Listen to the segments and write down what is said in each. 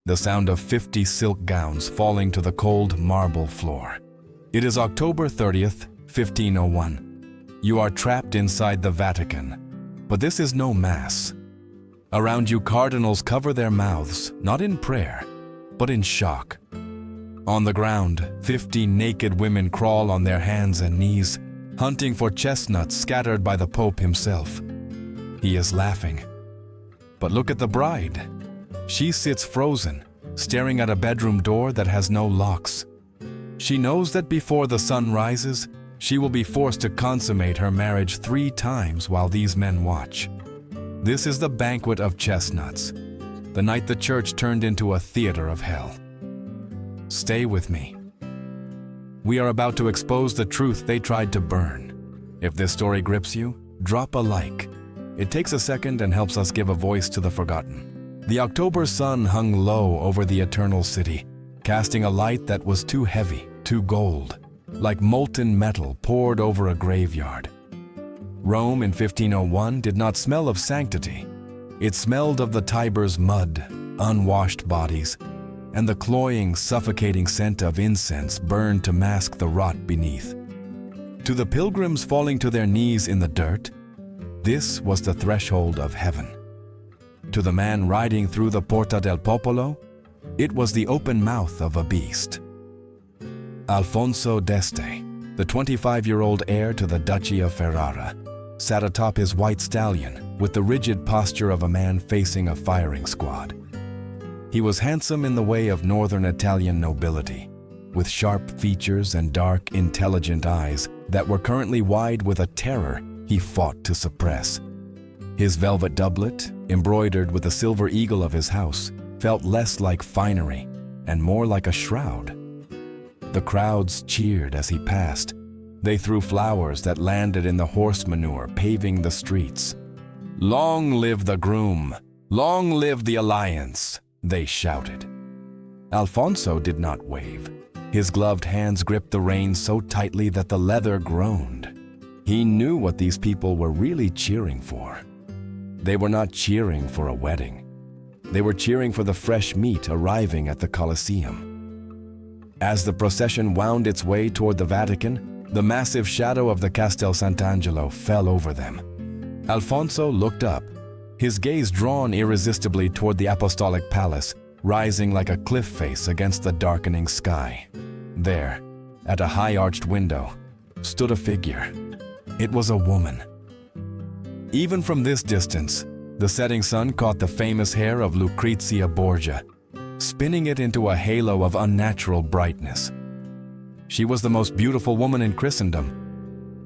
the sound of 50 silk gowns falling to the cold marble floor. It is October 30th, 1501. You are trapped inside the Vatican, but this is no mass. Around you, cardinals cover their mouths, not in prayer, but in shock. On the ground, 50 naked women crawl on their hands and knees, hunting for chestnuts scattered by the Pope himself. He is laughing. But look at the bride. She sits frozen, staring at a bedroom door that has no locks. She knows that before the sun rises, she will be forced to consummate her marriage 3 times while these men watch. This is the Banquet of Chestnuts, the night the church turned into a theater of hell. Stay with me. We are about to expose the truth they tried to burn. If this story grips you, drop a like. It takes a second and helps us give a voice to the forgotten. The October sun hung low over the eternal city, casting a light that was too heavy, too gold, like molten metal poured over a graveyard. Rome in 1501 did not smell of sanctity. It smelled of the Tiber's mud, unwashed bodies, and the cloying, suffocating scent of incense burned to mask the rot beneath. To the pilgrims falling to their knees in the dirt, this was the threshold of heaven. To the man riding through the Porta del Popolo, it was the open mouth of a beast. Alfonso d'Este, the 25-year-old heir to the Duchy of Ferrara, sat atop his white stallion with the rigid posture of a man facing a firing squad. He was handsome in the way of northern Italian nobility, with sharp features and dark, intelligent eyes that were currently wide with a terror he fought to suppress. His velvet doublet, embroidered with the silver eagle of his house, felt less like finery and more like a shroud. The crowds cheered as he passed. They threw flowers that landed in the horse manure paving the streets. "Long live the groom! Long live the alliance!" they shouted. Alfonso did not wave. His gloved hands gripped the reins so tightly that the leather groaned. He knew what these people were really cheering for. They were not cheering for a wedding. They were cheering for the fresh meat arriving at the Colosseum. As the procession wound its way toward the Vatican, the massive shadow of the Castel Sant'Angelo fell over them. Alfonso looked up, his gaze drawn irresistibly toward the apostolic palace, rising like a cliff face against the darkening sky. There, at a high-arched window, stood a figure. It was a woman. Even from this distance, the setting sun caught the famous hair of Lucrezia Borgia, spinning it into a halo of unnatural brightness. She was the most beautiful woman in Christendom,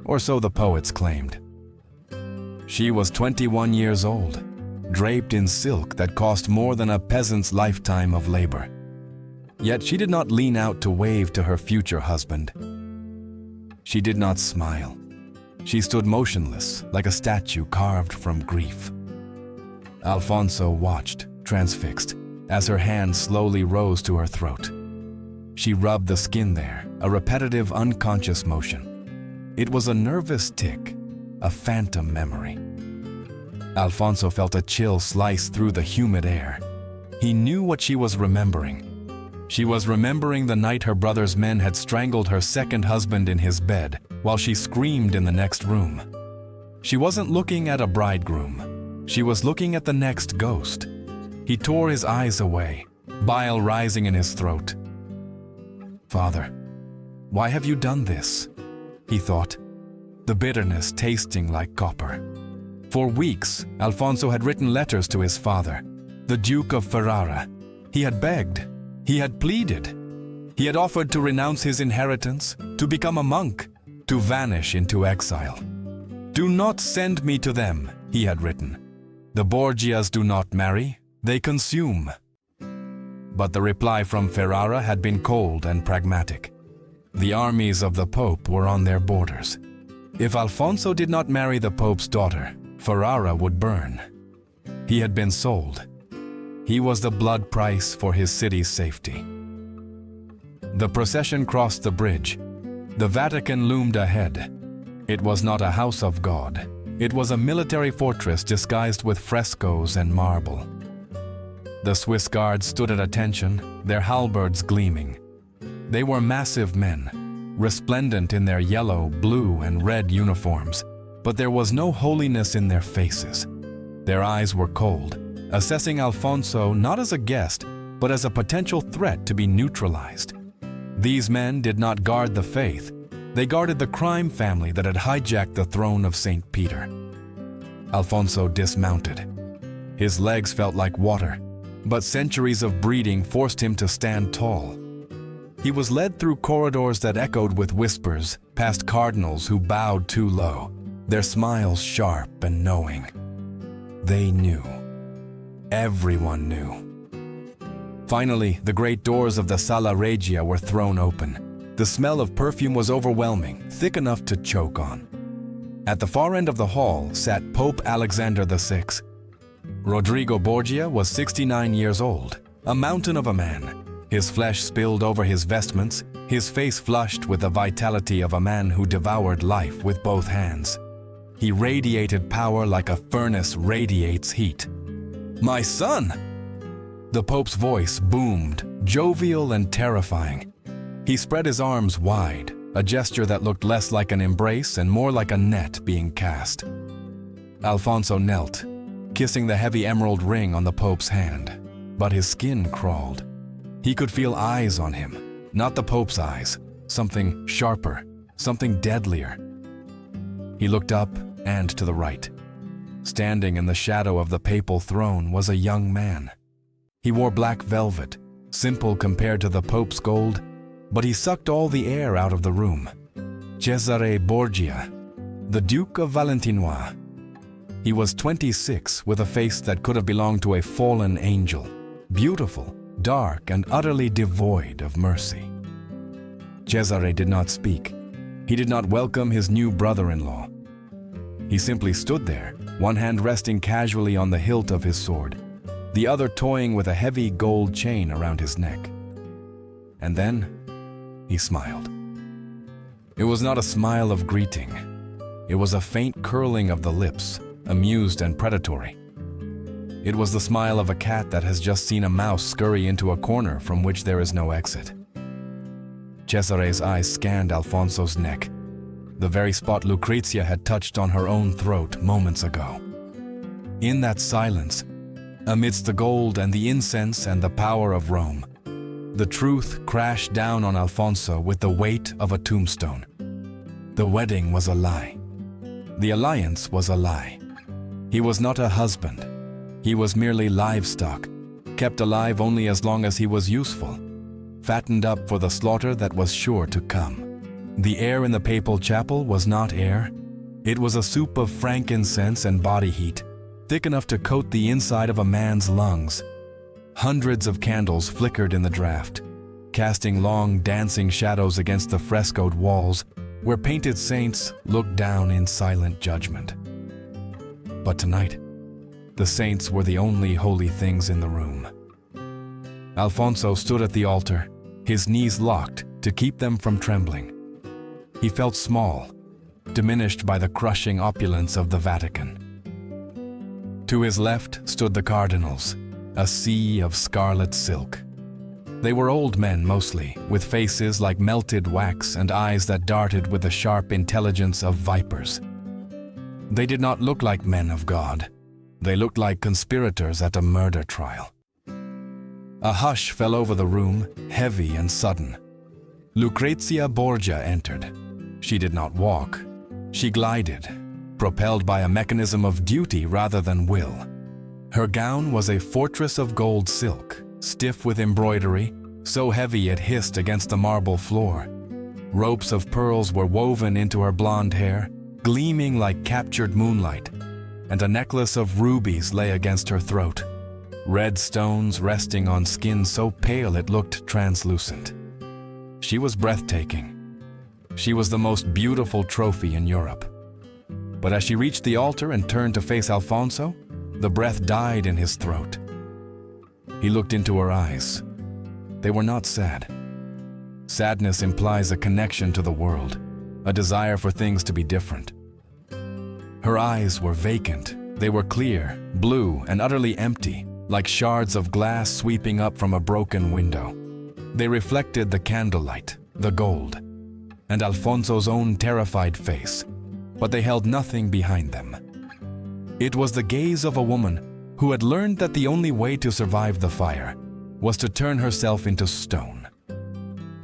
or so the poets claimed. She was 21 years old, draped in silk that cost more than a peasant's lifetime of labor. Yet she did not lean out to wave to her future husband. She did not smile. She stood motionless, like a statue carved from grief. Alfonso watched, transfixed, as her hand slowly rose to her throat. She rubbed the skin there, a repetitive, unconscious motion. It was a nervous tick, a phantom memory. Alfonso felt a chill slice through the humid air. He knew what she was remembering. She was remembering the night her brother's men had strangled her second husband in his bed while she screamed in the next room. She wasn't looking at a bridegroom. She was looking at the next ghost. He tore his eyes away, bile rising in his throat. "Father, why have you done this?" he thought, the bitterness tasting like copper. For weeks, Alfonso had written letters to his father, the Duke of Ferrara. He had begged. He had pleaded. He had offered to renounce his inheritance, to become a monk, to vanish into exile. "Do not send me to them," he had written. "The Borgias do not marry, they consume." But the reply from Ferrara had been cold and pragmatic. The armies of the Pope were on their borders. If Alfonso did not marry the Pope's daughter, Ferrara would burn. He had been sold. He was the blood price for his city's safety. The procession crossed the bridge. The Vatican loomed ahead. It was not a house of God. It was a military fortress disguised with frescoes and marble. The Swiss guards stood at attention, their halberds gleaming. They were massive men, resplendent in their yellow, blue, and red uniforms, but there was no holiness in their faces. Their eyes were cold, assessing Alfonso not as a guest, but as a potential threat to be neutralized. These men did not guard the faith. They guarded the crime family that had hijacked the throne of St. Peter. Alfonso dismounted. His legs felt like water, but centuries of breeding forced him to stand tall. He was led through corridors that echoed with whispers, past cardinals who bowed too low, their smiles sharp and knowing. They knew. Everyone knew. Finally, the great doors of the Sala Regia were thrown open. The smell of perfume was overwhelming, thick enough to choke on. At the far end of the hall sat Pope Alexander VI. Rodrigo Borgia was 69 years old, a mountain of a man. His flesh spilled over his vestments, his face flushed with the vitality of a man who devoured life with both hands. He radiated power like a furnace radiates heat. "My son!" The Pope's voice boomed, jovial and terrifying. He spread his arms wide, a gesture that looked less like an embrace and more like a net being cast. Alfonso knelt, kissing the heavy emerald ring on the Pope's hand, but his skin crawled. He could feel eyes on him, not the Pope's eyes, something sharper, something deadlier. He looked up and to the right. Standing in the shadow of the papal throne was a young man. He wore black velvet, simple compared to the Pope's gold, but he sucked all the air out of the room. Cesare Borgia, the Duke of Valentinois. He was 26 with a face that could have belonged to a fallen angel, beautiful, dark, and utterly devoid of mercy. Cesare did not speak. He did not welcome his new brother-in-law. He simply stood there, one hand resting casually on the hilt of his sword, the other toying with a heavy gold chain around his neck. And then he smiled. It was not a smile of greeting. It was a faint curling of the lips, amused and predatory. It was the smile of a cat that has just seen a mouse scurry into a corner from which there is no exit. Cesare's eyes scanned Alfonso's neck, the very spot Lucrezia had touched on her own throat moments ago. In that silence, amidst the gold and the incense and the power of Rome, the truth crashed down on Alfonso with the weight of a tombstone. The wedding was a lie. The alliance was a lie. He was not a husband. He was merely livestock, kept alive only as long as he was useful, fattened up for the slaughter that was sure to come. The air in the papal chapel was not air. It was a soup of frankincense and body heat, thick enough to coat the inside of a man's lungs. Hundreds of candles flickered in the draught, casting long dancing shadows against the frescoed walls where painted saints looked down in silent judgment. But tonight, the saints were the only holy things in the room. Alfonso stood at the altar, his knees locked to keep them from trembling. He felt small, diminished by the crushing opulence of the Vatican. To his left stood the cardinals, a sea of scarlet silk. They were old men mostly, with faces like melted wax and eyes that darted with the sharp intelligence of vipers. They did not look like men of God. They looked like conspirators at a murder trial. A hush fell over the room, heavy and sudden. Lucrezia Borgia entered. She did not walk. She glided, propelled by a mechanism of duty rather than will. Her gown was a fortress of gold silk, stiff with embroidery, so heavy it hissed against the marble floor. Ropes of pearls were woven into her blonde hair, gleaming like captured moonlight, and a necklace of rubies lay against her throat, red stones resting on skin so pale it looked translucent. She was breathtaking. She was the most beautiful trophy in Europe. But as she reached the altar and turned to face Alfonso, the breath died in his throat. He looked into her eyes. They were not sad. Sadness implies a connection to the world, a desire for things to be different. Her eyes were vacant. They were clear, blue, and utterly empty, like shards of glass sweeping up from a broken window. They reflected the candlelight, the gold, and Alfonso's own terrified face, but they held nothing behind them. It was the gaze of a woman who had learned that the only way to survive the fire was to turn herself into stone.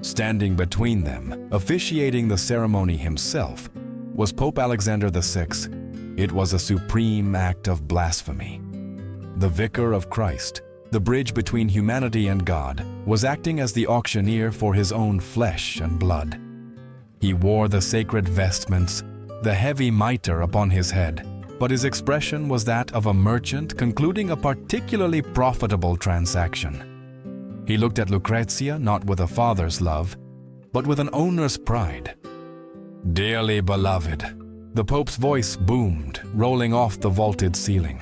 Standing between them, officiating the ceremony himself, was Pope Alexander VI. It was a supreme act of blasphemy. The Vicar of Christ, the bridge between humanity and God, was acting as the auctioneer for his own flesh and blood. He wore the sacred vestments, the heavy mitre upon his head, but his expression was that of a merchant concluding a particularly profitable transaction. He looked at Lucrezia not with a father's love, but with an owner's pride. "Dearly beloved," the Pope's voice boomed, rolling off the vaulted ceiling.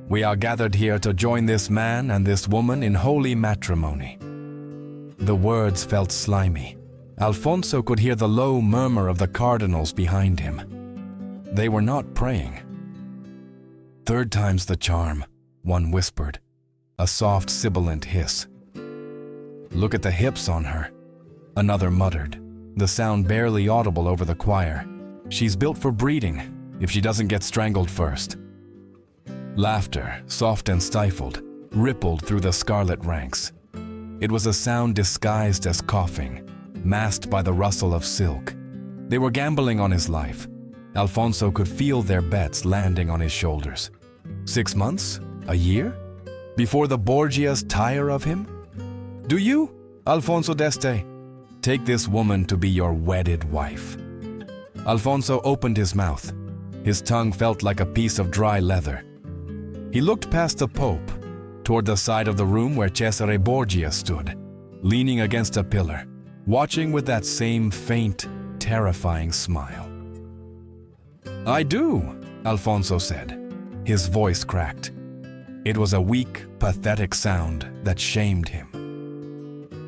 "We are gathered here to join this man and this woman in holy matrimony." The words felt slimy. Alfonso could hear the low murmur of the cardinals behind him. They were not praying. "Third time's the charm," one whispered, a soft sibilant hiss. "Look at the hips on her," another muttered, the sound barely audible over the choir. "She's built for breeding, if she doesn't get strangled first." Laughter, soft and stifled, rippled through the scarlet ranks. It was a sound disguised as coughing, masked by the rustle of silk. They were gambling on his life. Alfonso could feel their bets landing on his shoulders. 6 months? A year? Before the Borgias tire of him? "Do you, Alfonso d'Este, take this woman to be your wedded wife?" Alfonso opened his mouth. His tongue felt like a piece of dry leather. He looked past the Pope, toward the side of the room where Cesare Borgia stood, leaning against a pillar, watching with that same faint, terrifying smile. "I do," Alfonso said. His voice cracked. It was a weak, pathetic sound that shamed him.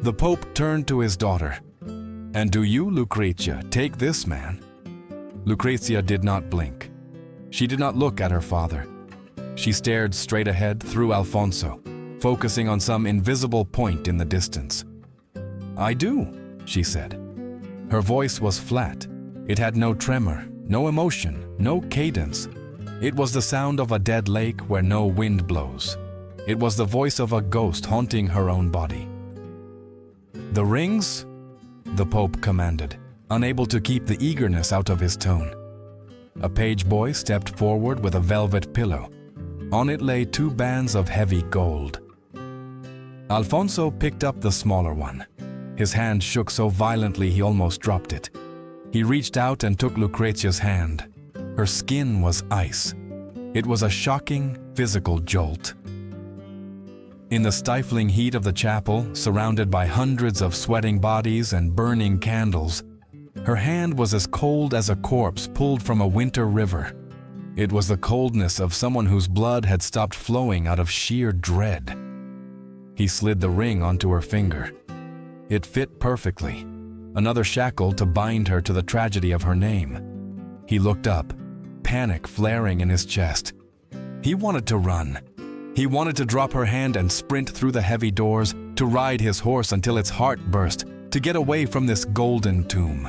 The Pope turned to his daughter. "And do you, Lucrezia, take this man?" Lucrezia did not blink. She did not look at her father. She stared straight ahead through Alfonso, focusing on some invisible point in the distance. "I do," she said. Her voice was flat. It had no tremor, no emotion, no cadence. It was the sound of a dead lake where no wind blows. It was the voice of a ghost haunting her own body. "The rings?" the Pope commanded, unable to keep the eagerness out of his tone. A page boy stepped forward with a velvet pillow. On it lay 2 bands of heavy gold. Alfonso picked up the smaller one. His hand shook so violently he almost dropped it. He reached out and took Lucrezia's hand. Her skin was ice. It was a shocking, physical jolt. In the stifling heat of the chapel, surrounded by hundreds of sweating bodies and burning candles, her hand was as cold as a corpse pulled from a winter river. It was the coldness of someone whose blood had stopped flowing out of sheer dread. He slid the ring onto her finger. It fit perfectly, another shackle to bind her to the tragedy of her name. He looked up, panic flaring in his chest. He wanted to run. He wanted to drop her hand and sprint through the heavy doors, to ride his horse until its heart burst, to get away from this golden tomb.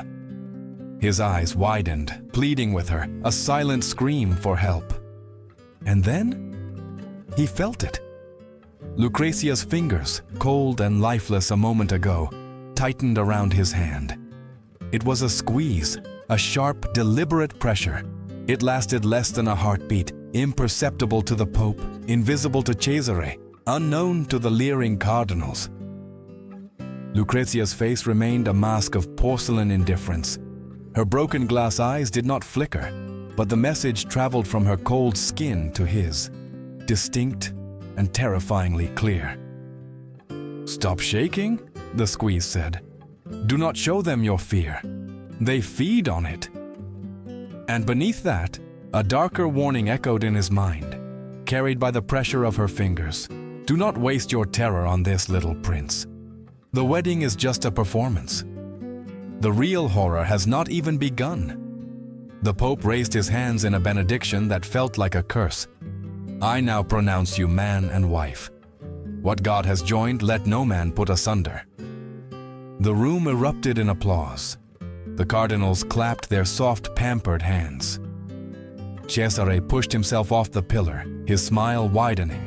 His eyes widened, pleading with her, a silent scream for help. And then he felt it. Lucrezia's fingers, cold and lifeless a moment ago, tightened around his hand. It was a squeeze, a sharp, deliberate pressure. It lasted less than a heartbeat, imperceptible to the Pope, invisible to Cesare, unknown to the leering cardinals. Lucrezia's face remained a mask of porcelain indifference. Her broken glass eyes did not flicker, but the message traveled from her cold skin to his, distinct and terrifyingly clear. "Stop shaking," the squeeze said. "Do not show them your fear. They feed on it." And beneath that, a darker warning echoed in his mind, carried by the pressure of her fingers. "Do not waste your terror on this little prince. The wedding is just a performance. The real horror has not even begun." The Pope raised his hands in a benediction that felt like a curse. "I now pronounce you man and wife. What God has joined, let no man put asunder." The room erupted in applause. The cardinals clapped their soft, pampered hands. Cesare pushed himself off the pillar, his smile widening.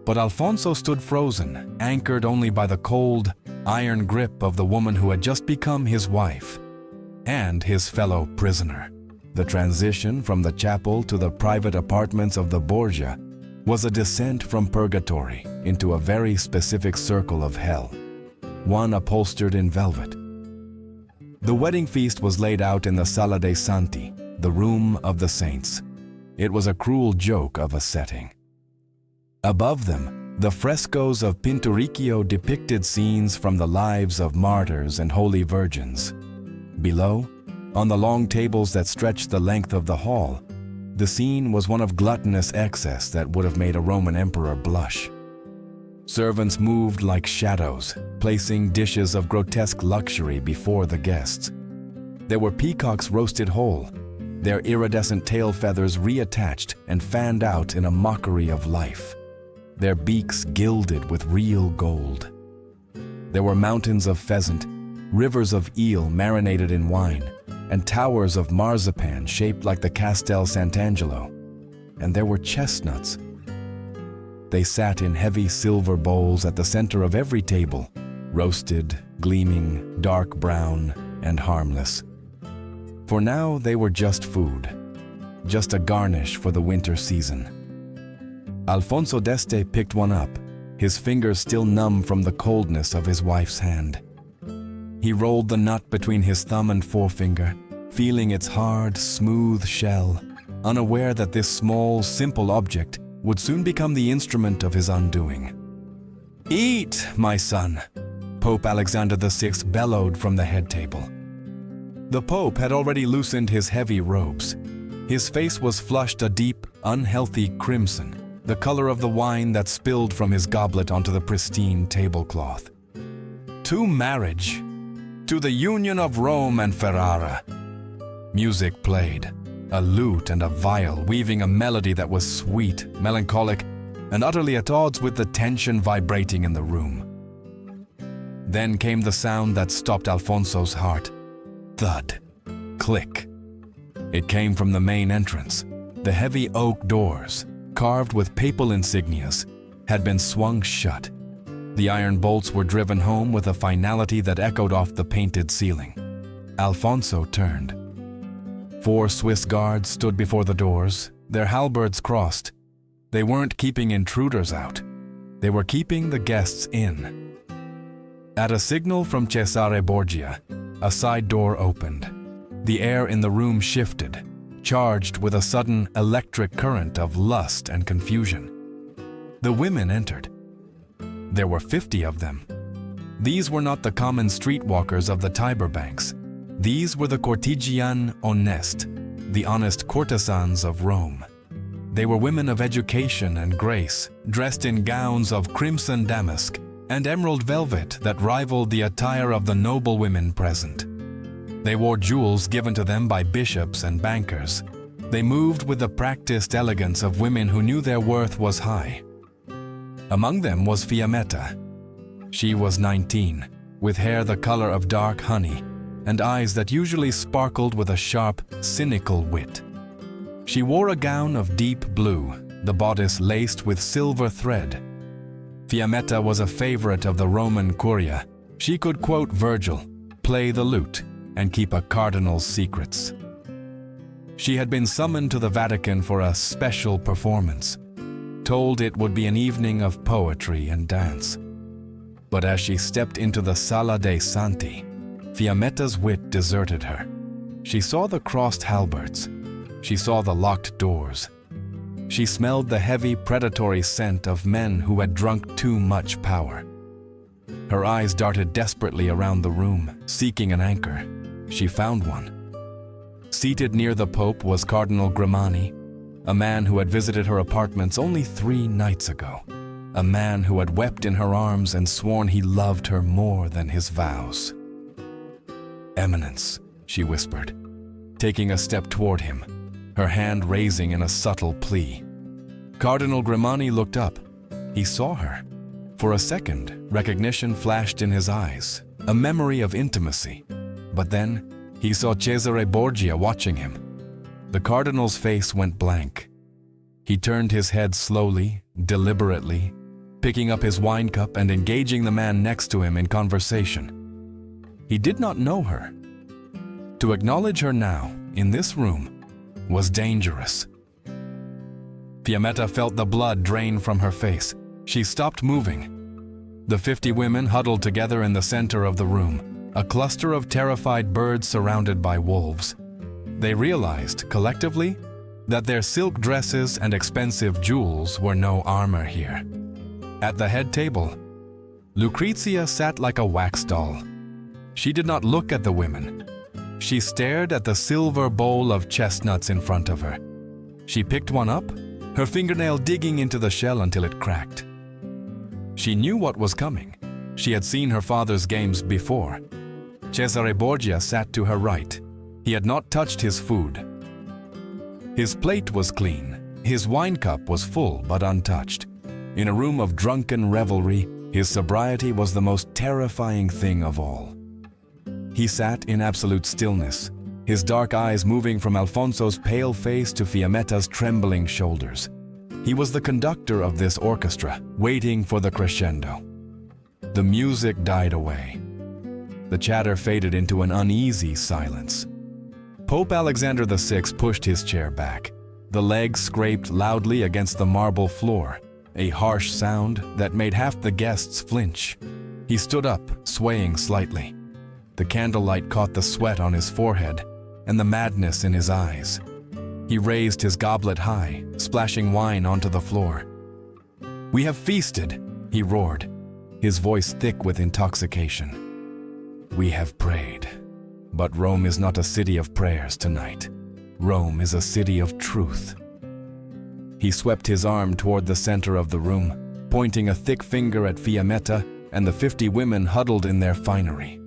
But Alfonso stood frozen, anchored only by the cold, iron grip of the woman who had just become his wife and his fellow prisoner. The transition from the chapel to the private apartments of the Borgia was a descent from purgatory into a very specific circle of hell, one upholstered in velvet. The wedding feast was laid out in the Sala dei Santi, the room of the saints. It was a cruel joke of a setting. Above them, the frescoes of Pinturicchio depicted scenes from the lives of martyrs and holy virgins. Below, on the long tables that stretched the length of the hall, the scene was one of gluttonous excess that would have made a Roman emperor blush. Servants moved like shadows, placing dishes of grotesque luxury before the guests. There were peacocks roasted whole, their iridescent tail feathers reattached and fanned out in a mockery of life, their beaks gilded with real gold. There were mountains of pheasant, rivers of eel marinated in wine, and towers of marzipan shaped like the Castel Sant'Angelo. And there were chestnuts. They sat in heavy silver bowls at the center of every table, roasted, gleaming, dark brown, and harmless. For now they were just food, just a garnish for the winter season. Alfonso d'Este picked one up, his fingers still numb from the coldness of his wife's hand. He rolled the nut between his thumb and forefinger, feeling its hard, smooth shell, unaware that this small, simple object would soon become the instrument of his undoing. "Eat, my son," Pope Alexander VI bellowed from the head table. The Pope had already loosened his heavy robes. His face was flushed a deep, unhealthy crimson, the color of the wine that spilled from his goblet onto the pristine tablecloth. "To marriage, to the union of Rome and Ferrara." Music played, a lute and a viol weaving a melody that was sweet, melancholic, and utterly at odds with the tension vibrating in the room. Then came the sound that stopped Alfonso's heart. Thud. Click. It came from the main entrance. The heavy oak doors, carved with papal insignias, had been swung shut. The iron bolts were driven home with a finality that echoed off the painted ceiling. Alfonso turned. 4 Swiss guards stood before the doors, their halberds crossed. They weren't keeping intruders out. They were keeping the guests in. At a signal from Cesare Borgia, a side door opened. The air in the room shifted, charged with a sudden electric current of lust and confusion. The women entered. There were 50 of them. These were not the common streetwalkers of the Tiber banks. These were the courtigiani onesti, the honest courtesans of Rome. They were women of education and grace, dressed in gowns of crimson damask and emerald velvet that rivaled the attire of the noble women present. They wore jewels given to them by bishops and bankers. They moved with the practiced elegance of women who knew their worth was high. Among them was Fiammetta. She was 19, with hair the color of dark honey and eyes that usually sparkled with a sharp, cynical wit. She wore a gown of deep blue, the bodice laced with silver thread. Fiammetta was a favorite of the Roman Curia. She could quote Virgil, play the lute, and keep a cardinal's secrets. She had been summoned to the Vatican for a special performance, told it would be an evening of poetry and dance. But as she stepped into the Sala dei Santi, Fiammetta's wit deserted her. She saw the crossed halberds. She saw the locked doors. She smelled the heavy, predatory scent of men who had drunk too much power. Her eyes darted desperately around the room, seeking an anchor. She found one. Seated near the Pope was Cardinal Grimani, a man who had visited her apartments only 3 nights ago. A man who had wept in her arms and sworn he loved her more than his vows. "Eminence," she whispered, taking a step toward him, her hand raising in a subtle plea. Cardinal Grimani looked up. He saw her. For a second, recognition flashed in his eyes, a memory of intimacy. But then, he saw Cesare Borgia watching him. The cardinal's face went blank. He turned his head slowly, deliberately, picking up his wine cup and engaging the man next to him in conversation. He did not know her. To acknowledge her now, in this room, was dangerous. Fiammetta felt the blood drain from her face. She stopped moving. The 50 women huddled together in the center of the room, a cluster of terrified birds surrounded by wolves. They realized, collectively, that their silk dresses and expensive jewels were no armor here. At the head table, Lucrezia sat like a wax doll. She did not look at the women. She stared at the silver bowl of chestnuts in front of her. She picked one up, her fingernail digging into the shell until it cracked. She knew what was coming. She had seen her father's games before. Cesare Borgia sat to her right. He had not touched his food. His plate was clean. His wine cup was full but untouched. In a room of drunken revelry, his sobriety was the most terrifying thing of all. He sat in absolute stillness, his dark eyes moving from Alfonso's pale face to Fiammetta's trembling shoulders. He was the conductor of this orchestra, waiting for the crescendo. The music died away. The chatter faded into an uneasy silence. Pope Alexander VI pushed his chair back. The legs scraped loudly against the marble floor, a harsh sound that made half the guests flinch. He stood up, swaying slightly. The candlelight caught the sweat on his forehead and the madness in his eyes. He raised his goblet high, splashing wine onto the floor. "We have feasted," he roared, his voice thick with intoxication. "We have prayed. But Rome is not a city of prayers tonight. Rome is a city of truth." He swept his arm toward the center of the room, pointing a thick finger at Fiammetta and the 50 women huddled in their finery.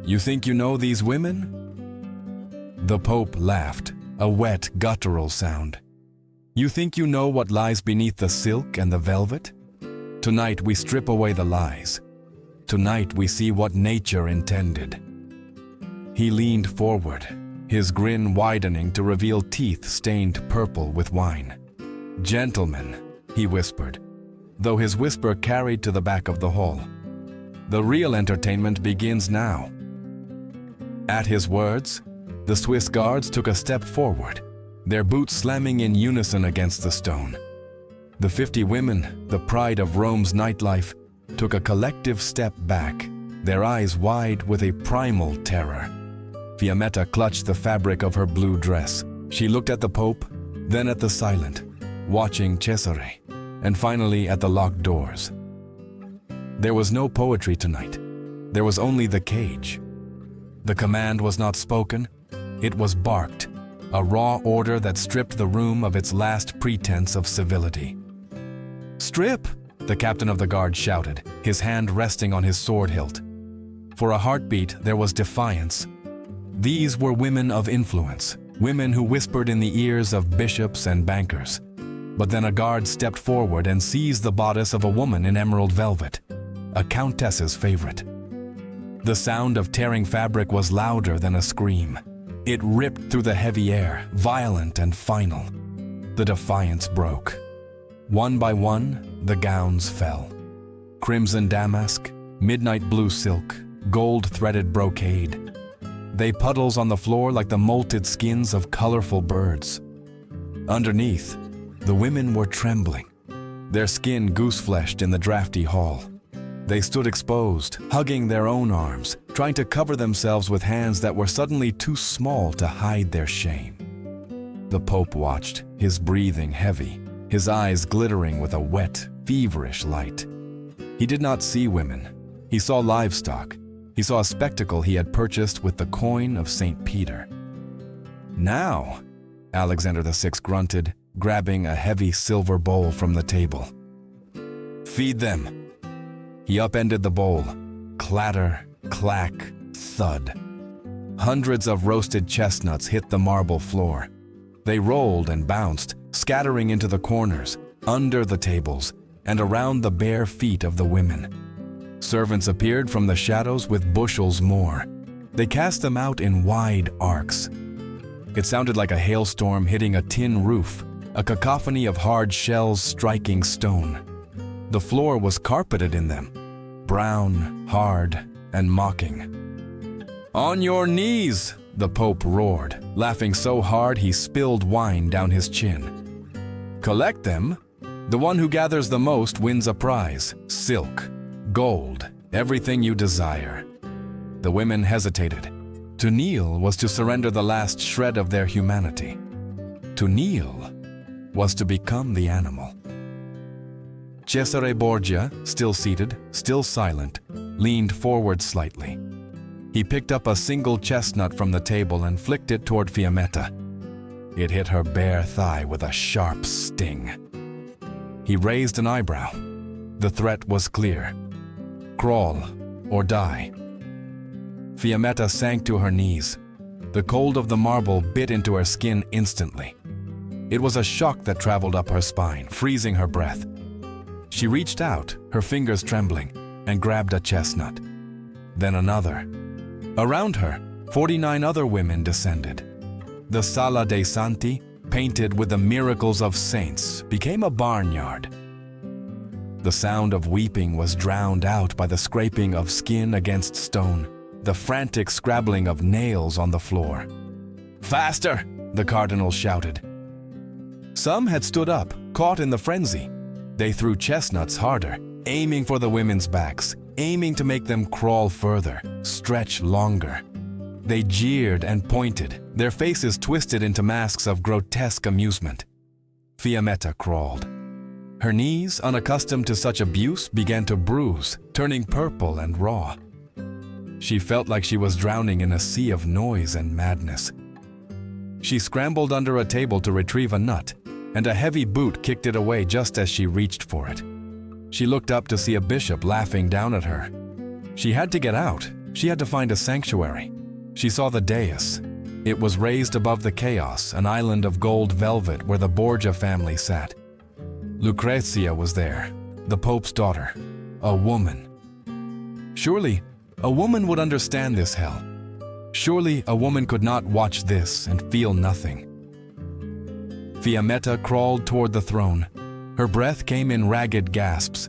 "You think you know these women?" The Pope laughed, a wet, guttural sound. "You think you know what lies beneath the silk and the velvet? Tonight we strip away the lies. Tonight we see what nature intended." He leaned forward, his grin widening to reveal teeth stained purple with wine. "Gentlemen," he whispered, though his whisper carried to the back of the hall. "The real entertainment begins now." At his words, the Swiss guards took a step forward, their boots slamming in unison against the stone. The 50 women, the pride of Rome's nightlife, took a collective step back, their eyes wide with a primal terror. Fiammetta clutched the fabric of her blue dress. She looked at the Pope, then at the silent, watching Cesare, and finally at the locked doors. There was no poetry tonight. There was only the cage. The command was not spoken. It was barked, a raw order that stripped the room of its last pretense of civility. "Strip!" the captain of the guard shouted, his hand resting on his sword hilt. For a heartbeat, there was defiance. These were women of influence, women who whispered in the ears of bishops and bankers. But then a guard stepped forward and seized the bodice of a woman in emerald velvet, a countess's favorite. The sound of tearing fabric was louder than a scream. It ripped through the heavy air, violent and final. The defiance broke. One by one, the gowns fell. Crimson damask, midnight blue silk, gold-threaded brocade. They puddles on the floor like the molted skins of colorful birds. Underneath, the women were trembling, their skin goose-fleshed in the drafty hall. They stood exposed, hugging their own arms, trying to cover themselves with hands that were suddenly too small to hide their shame. The Pope watched, his breathing heavy, his eyes glittering with a wet, feverish light. He did not see women. He saw livestock. He saw a spectacle he had purchased with the coin of St. Peter. "Now," Alexander VI grunted, grabbing a heavy silver bowl from the table. "Feed them." He upended the bowl. Clatter, clack, thud. Hundreds of roasted chestnuts hit the marble floor. They rolled and bounced, scattering into the corners, under the tables, and around the bare feet of the women. Servants appeared from the shadows with bushels more. They cast them out in wide arcs. It sounded like a hailstorm hitting a tin roof, a cacophony of hard shells striking stone. The floor was carpeted in them, brown, hard, and mocking. "On your knees!" the Pope roared, laughing so hard he spilled wine down his chin. "Collect them. The one who gathers the most wins a prize: silk, gold, everything you desire." The women hesitated. To kneel was to surrender the last shred of their humanity. To kneel was to become the animal. Cesare Borgia, still seated, still silent, leaned forward slightly. He picked up a single chestnut from the table and flicked it toward Fiammetta. It hit her bare thigh with a sharp sting. He raised an eyebrow. The threat was clear: crawl or die. Fiammetta sank to her knees. The cold of the marble bit into her skin instantly. It was a shock that traveled up her spine, freezing her breath. She reached out, her fingers trembling, and grabbed a chestnut. Then another. Around her, 49 other women descended. The Sala dei Santi, painted with the miracles of saints, became a barnyard. The sound of weeping was drowned out by the scraping of skin against stone, the frantic scrabbling of nails on the floor. "Faster!" the cardinal shouted. Some had stood up, caught in the frenzy. They threw chestnuts harder, aiming for the women's backs, aiming to make them crawl further, stretch longer. They jeered and pointed, their faces twisted into masks of grotesque amusement. Fiammetta crawled. Her knees, unaccustomed to such abuse, began to bruise, turning purple and raw. She felt like she was drowning in a sea of noise and madness. She scrambled under a table to retrieve a nut, and a heavy boot kicked it away just as she reached for it. She looked up to see a bishop laughing down at her. She had to get out. She had to find a sanctuary. She saw the dais. It was raised above the chaos, an island of gold velvet where the Borgia family sat. Lucrezia was there, the Pope's daughter, a woman. Surely, a woman would understand this hell. Surely, a woman could not watch this and feel nothing. Fiammetta crawled toward the throne. Her breath came in ragged gasps.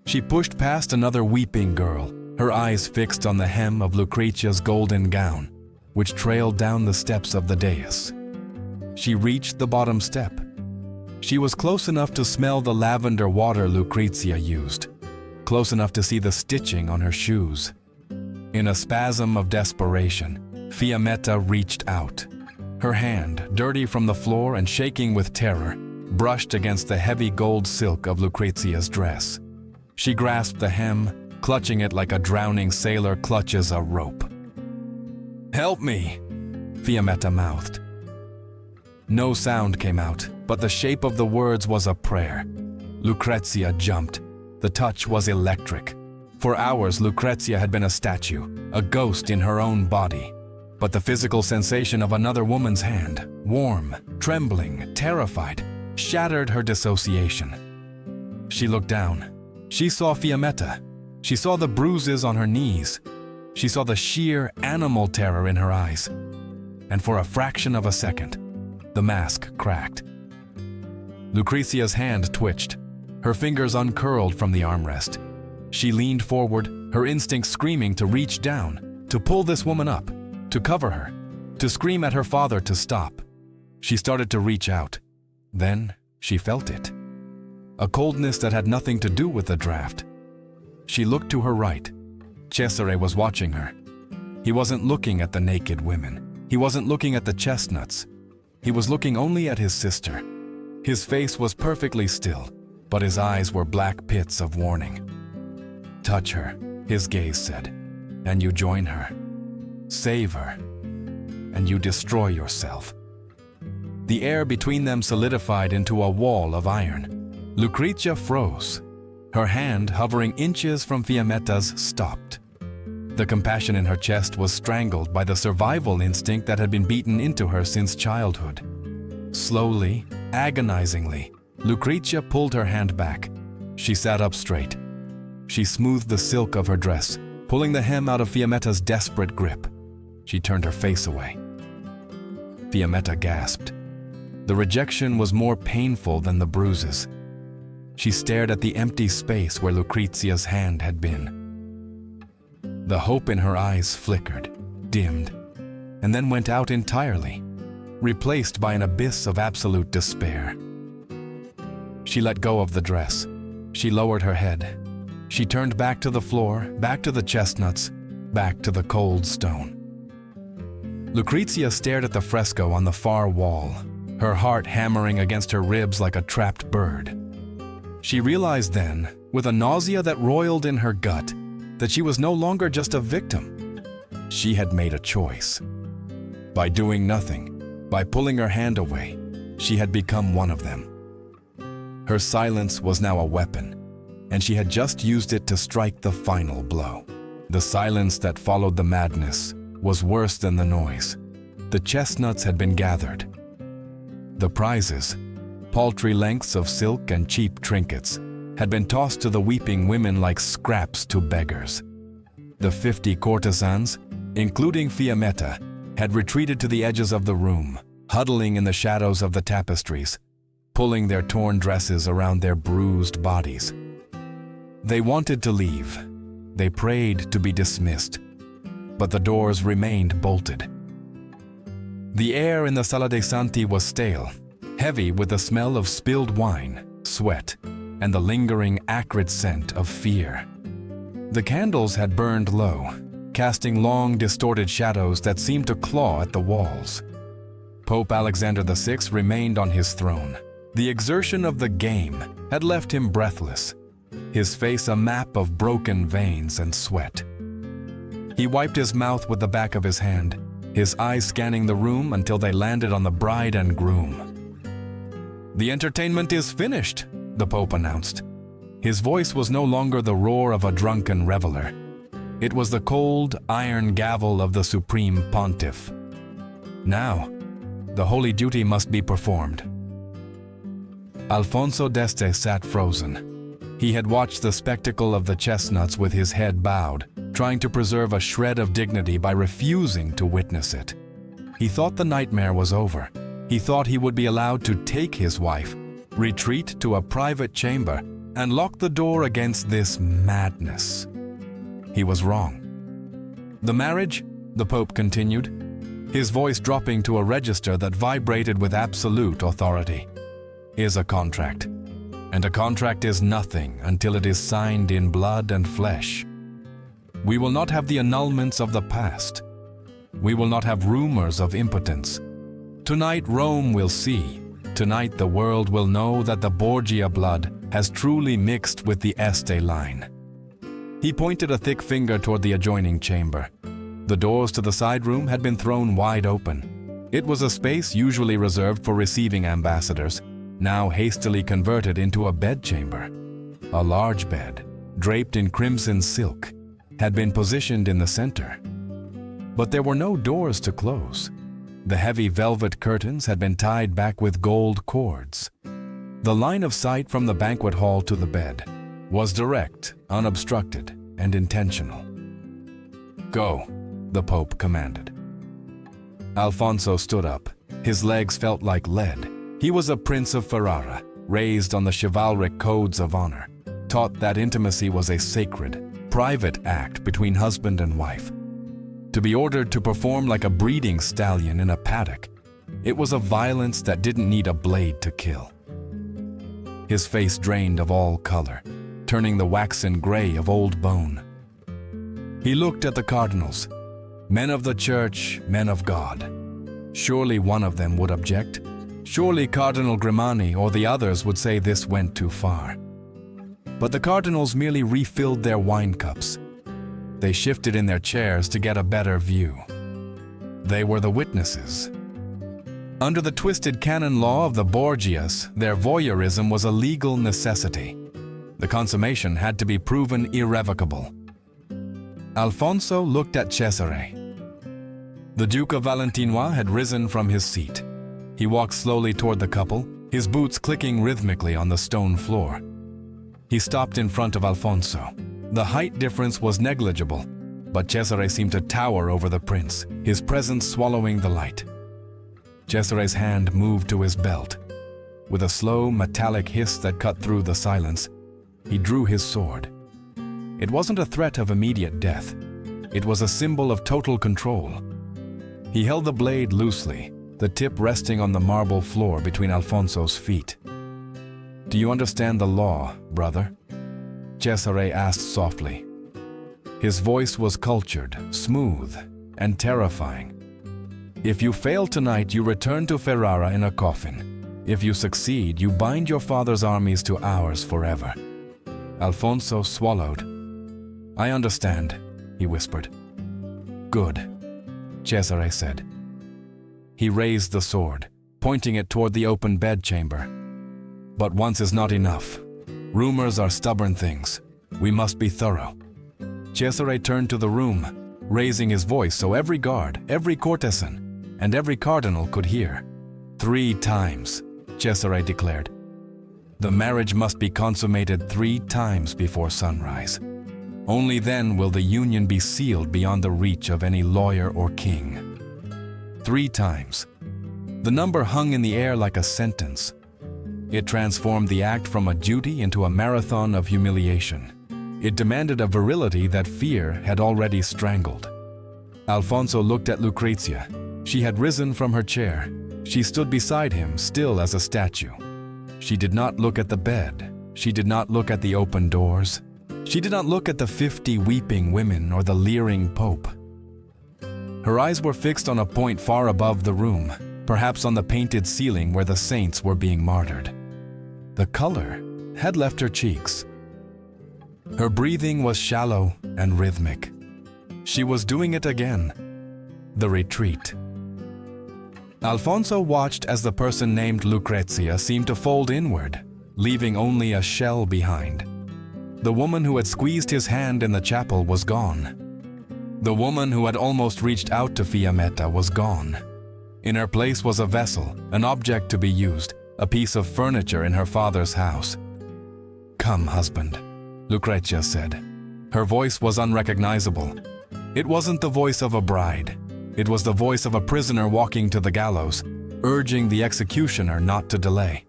She pushed past another weeping girl, her eyes fixed on the hem of Lucrezia's golden gown, which trailed down the steps of the dais. She reached the bottom step. She was close enough to smell the lavender water Lucrezia used, close enough to see the stitching on her shoes. In a spasm of desperation, Fiammetta reached out. Her hand, dirty from the floor and shaking with terror, brushed against the heavy gold silk of Lucrezia's dress. She grasped the hem, clutching it like a drowning sailor clutches a rope. "Help me!" Fiammetta mouthed. No sound came out, but the shape of the words was a prayer. Lucrezia jumped. The touch was electric. For hours, Lucrezia had been a statue, a ghost in her own body. But the physical sensation of another woman's hand, warm, trembling, terrified, shattered her dissociation. She looked down. She saw Fiammetta. She saw the bruises on her knees. She saw the sheer animal terror in her eyes. And for a fraction of a second, the mask cracked. Lucrezia's hand twitched. Her fingers uncurled from the armrest. She leaned forward, her instinct screaming to reach down, to pull this woman up, to cover her, to scream at her father to stop. She started to reach out. Then she felt it. A coldness that had nothing to do with the draft. She looked to her right. Cesare was watching her. He wasn't looking at the naked women. He wasn't looking at the chestnuts. He was looking only at his sister. His face was perfectly still, but his eyes were black pits of warning. "Touch her," his gaze said, "and you join her. Save her, and you destroy yourself." The air between them solidified into a wall of iron. Lucrezia froze. Her hand, hovering inches from Fiammetta's, stopped. The compassion in her chest was strangled by the survival instinct that had been beaten into her since childhood. Slowly, agonizingly, Lucrezia pulled her hand back. She sat up straight. She smoothed the silk of her dress, pulling the hem out of Fiammetta's desperate grip. She turned her face away. Fiammetta gasped. The rejection was more painful than the bruises. She stared at the empty space where Lucrezia's hand had been. The hope in her eyes flickered, dimmed, and then went out entirely, replaced by an abyss of absolute despair. She let go of the dress. She lowered her head. She turned back to the floor, back to the chestnuts, back to the cold stone. Lucrezia stared at the fresco on the far wall, her heart hammering against her ribs like a trapped bird. She realized then, with a nausea that roiled in her gut, that she was no longer just a victim. She had made a choice. By doing nothing, by pulling her hand away, she had become one of them. Her silence was now a weapon, and she had just used it to strike the final blow. The silence that followed the madness was worse than the noise. The chestnuts had been gathered. The prizes, paltry lengths of silk and cheap trinkets, had been tossed to the weeping women like scraps to beggars. The 50 courtesans, including Fiammetta, had retreated to the edges of the room, huddling in the shadows of the tapestries, pulling their torn dresses around their bruised bodies. They wanted to leave. They prayed to be dismissed, but the doors remained bolted. The air in the Sala dei Santi was stale, heavy with the smell of spilled wine, sweat, and the lingering acrid scent of fear. The candles had burned low, casting long, distorted shadows that seemed to claw at the walls. Pope Alexander VI remained on his throne. The exertion of the game had left him breathless, his face a map of broken veins and sweat. He wiped his mouth with the back of his hand, his eyes scanning the room until they landed on the bride and groom. "The entertainment is finished," the Pope announced. His voice was no longer the roar of a drunken reveler. It was the cold, iron gavel of the Supreme Pontiff. Now, the holy duty must be performed. Alfonso d'Este sat frozen. He had watched the spectacle of the chestnuts with his head bowed, trying to preserve a shred of dignity by refusing to witness it. He thought the nightmare was over. He thought he would be allowed to take his wife, retreat to a private chamber, and lock the door against this madness. He was wrong. "The marriage," the Pope continued, his voice dropping to a register that vibrated with absolute authority, "is a contract. And a contract is nothing until it is signed in blood and flesh. We will not have the annulments of the past. We will not have rumors of impotence. Tonight Rome will see. Tonight the world will know that the Borgia blood has truly mixed with the Este line." He pointed a thick finger toward the adjoining chamber. The doors to the side room had been thrown wide open. It was a space usually reserved for receiving ambassadors, now hastily converted into a bedchamber. A large bed, draped in crimson silk, had been positioned in the center. But there were no doors to close. The heavy velvet curtains had been tied back with gold cords. The line of sight from the banquet hall to the bed was direct, unobstructed, and intentional. "Go," the Pope commanded. Alfonso stood up. His legs felt like lead. He was a prince of Ferrara, raised on the chivalric codes of honor, taught that intimacy was a sacred, private act between husband and wife. To be ordered to perform like a breeding stallion in a paddock, it was a violence that didn't need a blade to kill. His face drained of all color, turning the waxen gray of old bone. He looked at the cardinals, men of the church, men of God. Surely one of them would object. Surely Cardinal Grimani or the others would say this went too far. But the cardinals merely refilled their wine cups. They shifted in their chairs to get a better view. They were the witnesses. Under the twisted canon law of the Borgias, their voyeurism was a legal necessity. The consummation had to be proven irrevocable. Alfonso looked at Cesare. The Duke of Valentinois had risen from his seat. He walked slowly toward the couple, his boots clicking rhythmically on the stone floor. He stopped in front of Alfonso. The height difference was negligible, but Cesare seemed to tower over the prince, his presence swallowing the light. Cesare's hand moved to his belt. With a slow, metallic hiss that cut through the silence, he drew his sword. It wasn't a threat of immediate death. It was a symbol of total control. He held the blade loosely, the tip resting on the marble floor between Alfonso's feet. "Do you understand the law, brother?" Cesare asked softly. His voice was cultured, smooth, and terrifying. "If you fail tonight, you return to Ferrara in a coffin. If you succeed, you bind your father's armies to ours forever." Alfonso swallowed. "I understand," he whispered. "Good," Cesare said. He raised the sword, pointing it toward the open bedchamber. "But once is not enough. Rumors are stubborn things. We must be thorough." Cesare turned to the room, raising his voice so every guard, every courtesan, and every cardinal could hear. "3 times, Cesare declared. "The marriage must be consummated 3 times before sunrise. Only then will the union be sealed beyond the reach of any lawyer or king." 3 times. The number hung in the air like a sentence. It transformed the act from a duty into a marathon of humiliation. It demanded a virility that fear had already strangled. Alfonso looked at Lucrezia. She had risen from her chair. She stood beside him, still as a statue. She did not look at the bed. She did not look at the open doors. She did not look at the 50 weeping women or the leering pope. Her eyes were fixed on a point far above the room, perhaps on the painted ceiling where the saints were being martyred. The color had left her cheeks. Her breathing was shallow and rhythmic. She was doing it again. The retreat. Alfonso watched as the person named Lucrezia seemed to fold inward, leaving only a shell behind. The woman who had squeezed his hand in the chapel was gone. The woman who had almost reached out to Fiammetta was gone. In her place was a vessel, an object to be used, a piece of furniture in her father's house. "Come, husband," Lucrezia said. Her voice was unrecognizable. It wasn't the voice of a bride. It was the voice of a prisoner walking to the gallows, urging the executioner not to delay.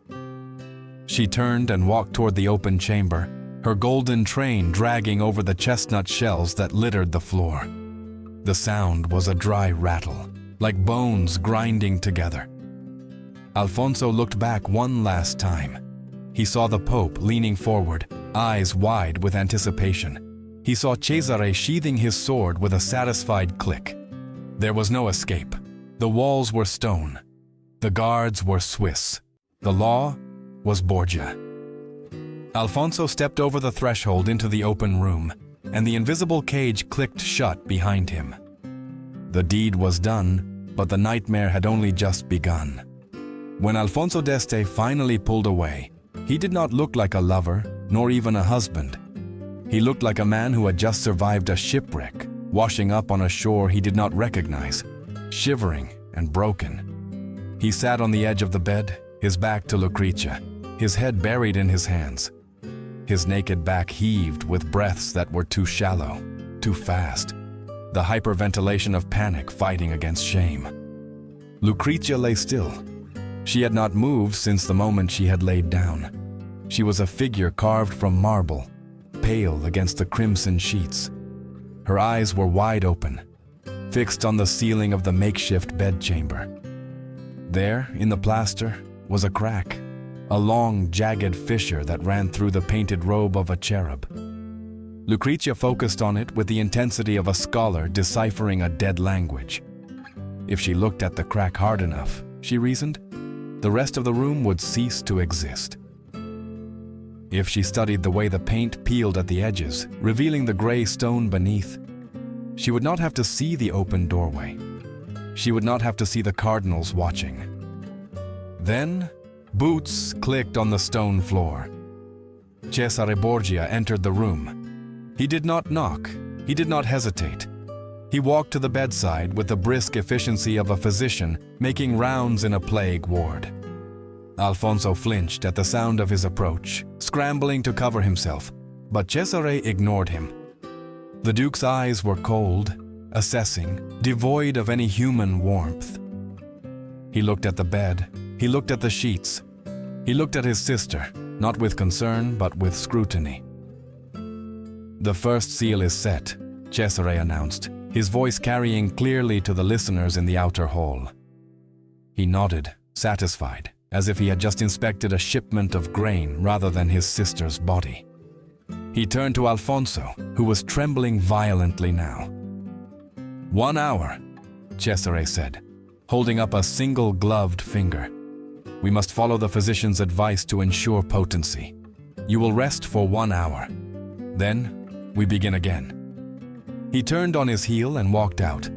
She turned and walked toward the open chamber, her golden train dragging over the chestnut shells that littered the floor. The sound was a dry rattle, like bones grinding together. Alfonso looked back one last time. He saw the Pope leaning forward, eyes wide with anticipation. He saw Cesare sheathing his sword with a satisfied click. There was no escape. The walls were stone. The guards were Swiss. The law was Borgia. Alfonso stepped over the threshold into the open room, and the invisible cage clicked shut behind him. The deed was done, but the nightmare had only just begun. When Alfonso d'Este finally pulled away, he did not look like a lover, nor even a husband. He looked like a man who had just survived a shipwreck, washing up on a shore he did not recognize, shivering and broken. He sat on the edge of the bed, his back to Lucrezia, his head buried in his hands. His naked back heaved with breaths that were too shallow, too fast, the hyperventilation of panic fighting against shame. Lucrezia lay still. She had not moved since the moment she had laid down. She was a figure carved from marble, pale against the crimson sheets. Her eyes were wide open, fixed on the ceiling of the makeshift bedchamber. There, in the plaster, was a crack, a long, jagged fissure that ran through the painted robe of a cherub. Lucrezia focused on it with the intensity of a scholar deciphering a dead language. If she looked at the crack hard enough, she reasoned, the rest of the room would cease to exist. If she studied the way the paint peeled at the edges, revealing the gray stone beneath, she would not have to see the open doorway. She would not have to see the cardinals watching. Then, boots clicked on the stone floor. Cesare Borgia entered the room. He did not knock. He did not hesitate. He walked to the bedside with the brisk efficiency of a physician making rounds in a plague ward. Alfonso flinched at the sound of his approach, scrambling to cover himself, but Cesare ignored him. The Duke's eyes were cold, assessing, devoid of any human warmth. He looked at the bed, he looked at the sheets, he looked at his sister, not with concern but with scrutiny. "The first seal is set," Cesare announced, his voice carrying clearly to the listeners in the outer hall. He nodded, satisfied, as if he had just inspected a shipment of grain rather than his sister's body. He turned to Alfonso, who was trembling violently now. "1 hour," Cesare said, holding up a single gloved finger. "We must follow the physician's advice to ensure potency. You will rest for 1 hour. Then, we begin again." He turned on his heel and walked out,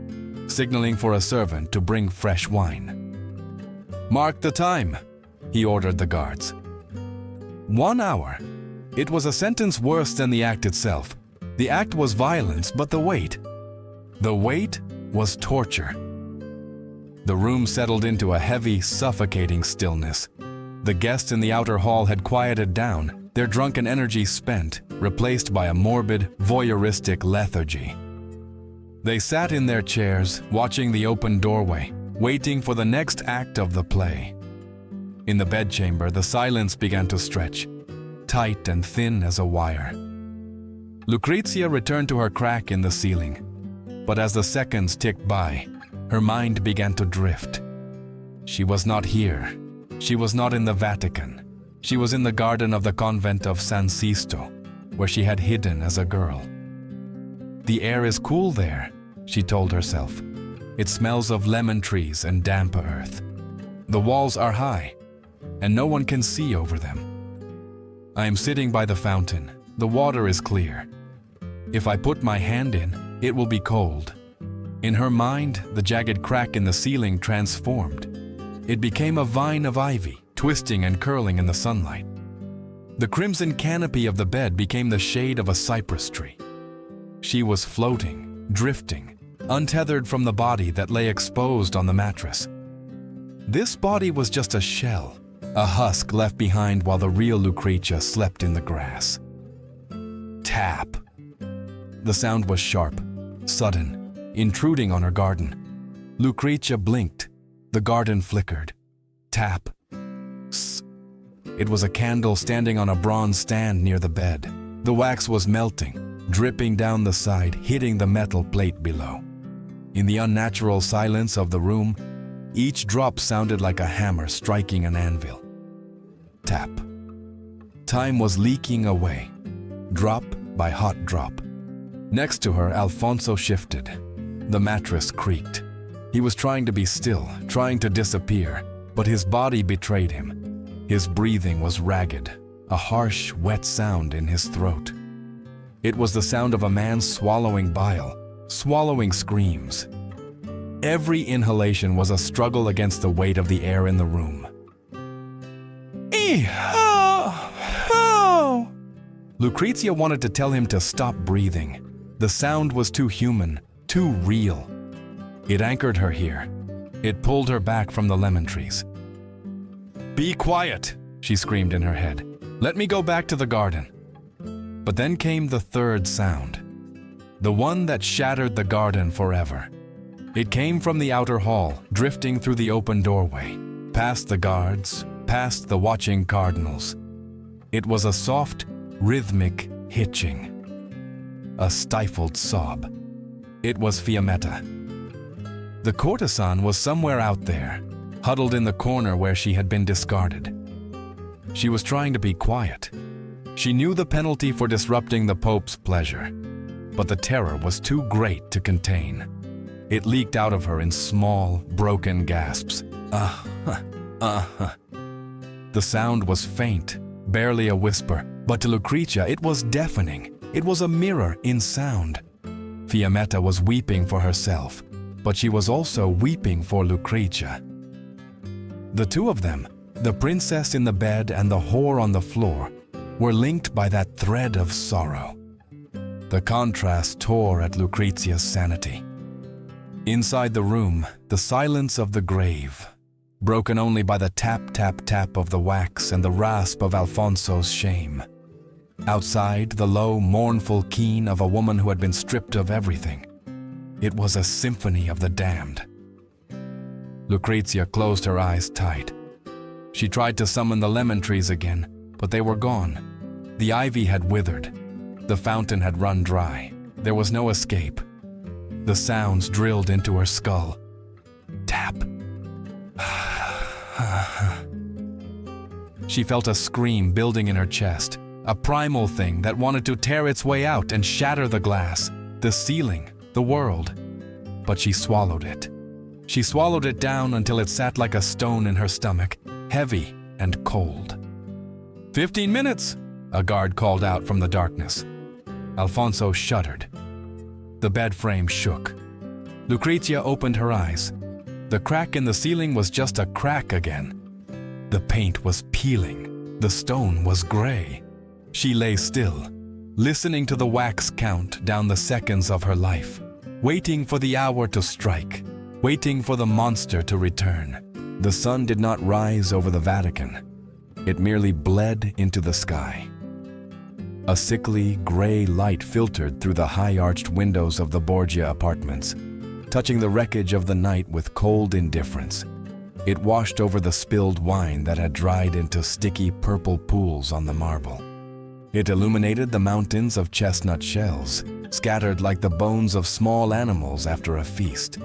signaling for a servant to bring fresh wine. "Mark the time," he ordered the guards. 1 hour. It was a sentence worse than the act itself. The act was violence, but the weight was torture. The room settled into a heavy, suffocating stillness. The guests in the outer hall had quieted down, their drunken energy spent, replaced by a morbid, voyeuristic lethargy. They sat in their chairs, watching the open doorway, waiting for the next act of the play. In the bedchamber, the silence began to stretch, tight and thin as a wire. Lucrezia returned to her crack in the ceiling, but as the seconds ticked by, her mind began to drift. She was not here. She was not in the Vatican. She was in the garden of the convent of San Sisto, where she had hidden as a girl. "The air is cool there," she told herself. "It smells of lemon trees and damp earth. The walls are high, and no one can see over them. I am sitting by the fountain. The water is clear. If I put my hand in, it will be cold." In her mind, the jagged crack in the ceiling transformed. It became a vine of ivy, twisting and curling in the sunlight. The crimson canopy of the bed became the shade of a cypress tree. She was floating, drifting, untethered from the body that lay exposed on the mattress. This body was just a shell, a husk left behind while the real Lucrezia slept in the grass. Tap. The sound was sharp, sudden, intruding on her garden. Lucrezia blinked. The garden flickered. Tap. Sss. It was a candle standing on a bronze stand near the bed. The wax was melting, dripping down the side, hitting the metal plate below. In the unnatural silence of the room, each drop sounded like a hammer striking an anvil. Tap. Time was leaking away, drop by hot drop. Next to her, Alfonso shifted. The mattress creaked. He was trying to be still, trying to disappear, but his body betrayed him. His breathing was ragged, a harsh, wet sound in his throat. It was the sound of a man swallowing bile, swallowing screams. Every inhalation was a struggle against the weight of the air in the room. Lucrezia wanted to tell him to stop breathing. The sound was too human, too real. It anchored her here. It pulled her back from the lemon trees. "Be quiet," she screamed in her head. "Let me go back to the garden." But then came the third sound, the one that shattered the garden forever. It came from the outer hall, drifting through the open doorway, past the guards, past the watching cardinals. It was a soft, rhythmic hitching, a stifled sob. It was Fiammetta. The courtesan was somewhere out there, huddled in the corner where she had been discarded. She was trying to be quiet. She knew the penalty for disrupting the Pope's pleasure, but the terror was too great to contain. It leaked out of her in small, broken gasps. The sound was faint, barely a whisper, but to Lucrezia it was deafening. It was a mirror in sound. Fiammetta was weeping for herself, but she was also weeping for Lucrezia. The two of them, the princess in the bed and the whore on the floor, were linked by that thread of sorrow. The contrast tore at Lucrezia's sanity. Inside the room, the silence of the grave, broken only by the tap-tap-tap of the wax and the rasp of Alfonso's shame. Outside, the low, mournful keen of a woman who had been stripped of everything. It was a symphony of the damned. Lucrezia closed her eyes tight. She tried to summon the lemon trees again, but they were gone. The ivy had withered. The fountain had run dry. There was no escape. The sounds drilled into her skull. Tap. She felt a scream building in her chest, a primal thing that wanted to tear its way out and shatter the glass, the ceiling, the world. But she swallowed it. She swallowed it down until it sat like a stone in her stomach, heavy and cold. 15 minutes, a guard called out from the darkness. Alfonso shuddered. The bed frame shook. Lucrezia opened her eyes. The crack in the ceiling was just a crack again. The paint was peeling. The stone was gray. She lay still, listening to the wax count down the seconds of her life, waiting for the hour to strike, waiting for the monster to return. The sun did not rise over the Vatican. It merely bled into the sky. A sickly, gray light filtered through the high-arched windows of the Borgia apartments, touching the wreckage of the night with cold indifference. It washed over the spilled wine that had dried into sticky purple pools on the marble. It illuminated the mountains of chestnut shells, scattered like the bones of small animals after a feast.